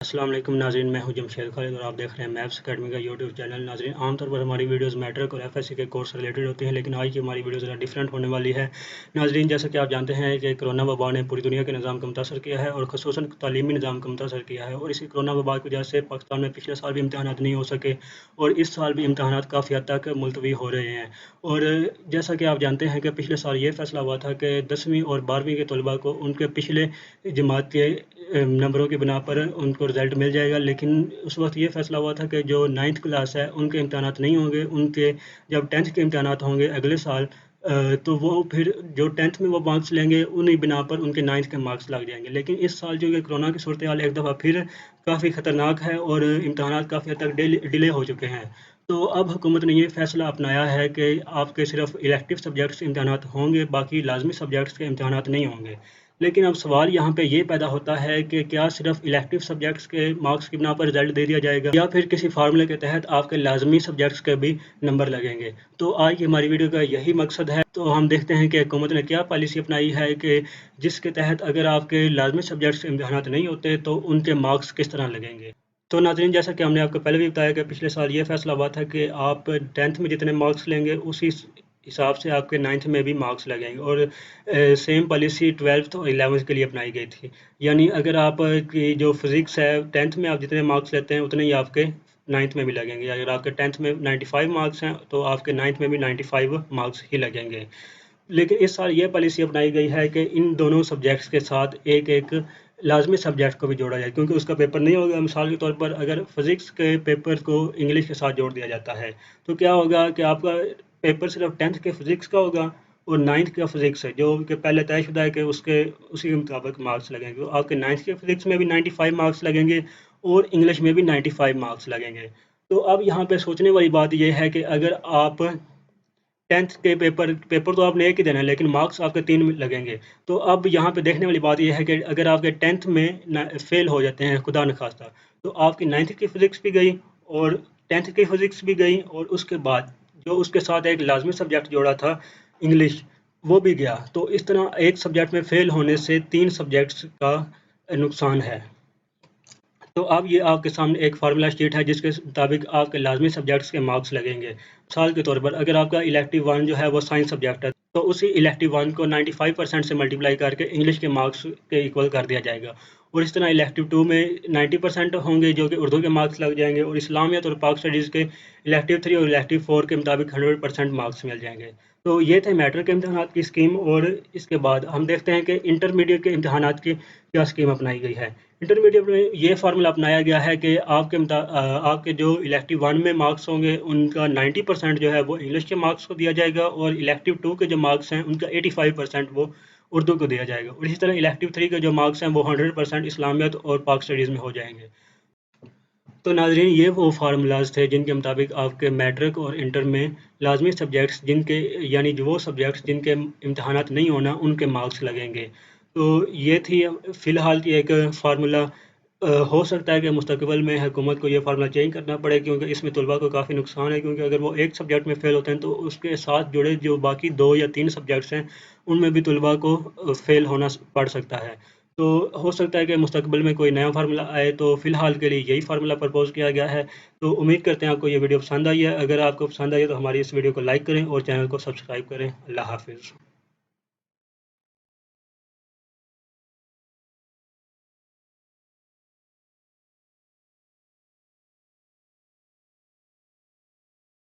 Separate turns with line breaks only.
अस्सलाम वालेकुम नाज़रीन, मैं हूं जमशेद खालिद और आप देख रहे हैं मैप्स अकेडमी का यूट्यूब चैनल। नाज़रीन, आमतौर पर हमारी वीडियोस मैट्रिक और एफएससी के कोर्स रिलेटेड होती हैं, लेकिन आज की हमारी वीडियो ज़रा डिफरेंट होने वाली है। नाज़रीन, जैसा कि आप जानते हैं कि कोरोना वबा ने पूरी दुनिया के निज़ाम को मुतासर किया है और ख़ुसूसन तालीमी निज़ाम को मुतासर किया है, और इसी कोरोना वबा की वजह से पाकिस्तान में पिछले साल भी इम्तहानात नहीं हो सके और इस साल भी इम्तहानात काफ़ी हद तक मुलतवी हो रहे हैं। और जैसा कि आप जानते हैं कि पिछले साल ये फैसला हुआ था कि 10वीं और 12वीं के तलबा को उनके पिछले जमात के नंबरों की बिना पर उनको रिज़ल्ट मिल जाएगा, लेकिन उस वक्त ये फैसला हुआ था कि जो 9th क्लास है उनके इम्तहानात नहीं होंगे। उनके जब 10th के इम्तहानात होंगे अगले साल, तो वो फिर जो 10th में वो मार्क्स लेंगे उन्हीं बिना पर उनके 9th के मार्क्स लग जाएंगे। लेकिन इस साल जो ये कोरोना की सूरत हाल एक दफ़ा फिर काफ़ी ख़तरनाक है और इम्तहानात काफ़ी हद तक डिले हो चुके हैं। तो अब हुकूमत ने ये फ़ैसला अपनाया है कि आपके सिर्फ इलेक्टिव सब्जेक्ट्स के इम्तहानात होंगे, बाकी लाजमी सब्जेक्ट्स के इम्तहानात नहीं होंगे। लेकिन अब सवाल यहाँ पे ये पैदा होता है कि क्या सिर्फ इलेक्टिव सब्जेक्ट्स के मार्क्स की बिना पर रिजल्ट दे दिया जाएगा या फिर किसी फार्मूले के तहत आपके लाजमी सब्जेक्ट्स के भी नंबर लगेंगे। तो आज की हमारी वीडियो का यही मकसद है। तो हम देखते हैं कि हुकूमत ने क्या पॉलिसी अपनाई है कि जिसके तहत अगर आपके लाजमी सब्जेक्ट्स के इम्तहानात नहीं होते तो उनके मार्क्स किस तरह लगेंगे। तो नाज़रीन, जैसा कि हमने आपको पहले भी बताया कि पिछले साल ये फैसला हुआ था कि आप 10th में जितने मार्क्स लेंगे उसी हिसाब से आपके 9th में भी मार्क्स लगेंगे, और सेम पॉलिसी 12th और 11th के लिए अपनाई गई थी। यानी अगर आप की जो फिज़िक्स है 10th में आप जितने मार्क्स लेते हैं उतने ही आपके 9th में भी लगेंगे। अगर आपके 10th में 95 मार्क्स हैं तो आपके 9th में भी 95 मार्क्स ही लगेंगे। लेकिन इस साल ये पॉलिसी अपनाई गई है कि इन दोनों सब्जेक्ट्स के साथ एक एक लाजमी सब्जेक्ट को भी जोड़ा जाए, क्योंकि उसका पेपर नहीं होगा। मिसाल के तौर पर अगर फिज़िक्स के पेपर को इंग्लिश के साथ जोड़ दिया जाता है तो क्या होगा कि आपका पेपर सिर्फ 10th के फिज़िक्स का होगा और 9th का फिज़िक्स है जो कि पहले तयशुदा है कि उसके उसी के मुताबिक मार्क्स लगेंगे। तो आपके 9th के फिज़िक्स में भी 95 मार्क्स लगेंगे और इंग्लिश में भी 95 मार्क्स लगेंगे। तो अब यहाँ पे सोचने वाली बात यह है कि अगर आप 10th के पेपर तो आपने एक ही देना है, लेकिन मार्क्स आपके 3 लगेंगे। तो अब यहाँ पे देखने वाली बात ये है कि अगर आपके 10th में फेल हो जाते हैं खुदा न खास्ता, तो आपकी 9th की फिज़िक्स भी गई और 10th की फिज़िक्स भी गई, और उसके बाद जो उसके साथ एक लाजमी सब्जेक्ट जोड़ा था इंग्लिश, वो भी गया। तो इस तरह एक सब्जेक्ट में फेल होने से 3 सब्जेक्ट्स का नुकसान है। तो अब ये आपके सामने एक फार्मूला शीट है जिसके मुताबिक आपके लाजमी सब्जेक्ट्स के मार्क्स लगेंगे। मिसाल के तौर पर अगर आपका इलेक्टिव 1 जो है वो साइंस सब्जेक्ट है, तो उसी इलेक्टिव 1 को 95% से मल्टीप्लाई करके इंग्लिश के मार्क्स के इक्वल कर दिया जाएगा। और इस तरह इलेक्टिव 2 में 90% होंगे जो कि उर्दू के मार्क्स लग जाएंगे, और इस्लामियत और पाक स्टडीज़ के इलेक्टिव 3 और इलेक्टिव 4 के मुताबिक 100% मार्क्स मिल जाएंगे। तो ये थे मैट्रिक के इम्तहानात की स्कीम, और इसके बाद हम देखते हैं कि इंटरमीडिएट के इम्तहानात की क्या स्कीम अपनाई गई है। इंटरमीडिएट में ये फार्मूला अपनाया गया है कि आपके जो इलेक्टिव 1 में मार्क्स होंगे उनका 90% जो है वो इंग्लिश के मार्क्स को दिया जाएगा, और इलेक्टिव 2 के जो मार्क्स हैं उनका 85% वो उर्दू को दिया जाएगा, और इसी तरह इलेक्टिव 3 के जो मार्क्स हैं वो 100% इस्लामियत और पाक स्टडीज़ में हो जाएंगे। तो नाज़रीन, ये वो फार्मूलाज थे जिनके मुताबिक आपके मैट्रिक और इंटर में लाजमी सब्जेक्ट्स जिनके यानी जो वो सब्जेक्ट्स जिनके इम्तहानात नहीं होना उनके मार्क्स लगेंगे। तो ये थी फ़िलहाल की एक फार्मूला। हो सकता है कि मुस्तकबिल में हुकूमत को ये फार्मूला चेंज करना पड़े, क्योंकि इसमें तलबा को काफ़ी नुकसान है, क्योंकि अगर वो एक सब्जेक्ट में फ़ेल होते हैं तो उसके साथ जुड़े जो बाकी 2 या 3 सब्जेक्ट्स हैं उनमें भी तलबा को फ़ेल होना पड़ सकता है। तो हो सकता है कि मुस्तकबिल में कोई नया फार्मूला आए, तो फ़िलहाल के लिए यही फार्मूला प्रपोज़ किया गया है। तो उम्मीद करते हैं आपको ये वीडियो पसंद आई है। अगर आपको पसंद आई है तो हमारी इस वीडियो को लाइक करें और चैनल को सब्सक्राइब करें। अल्लाह हाफ़िज़।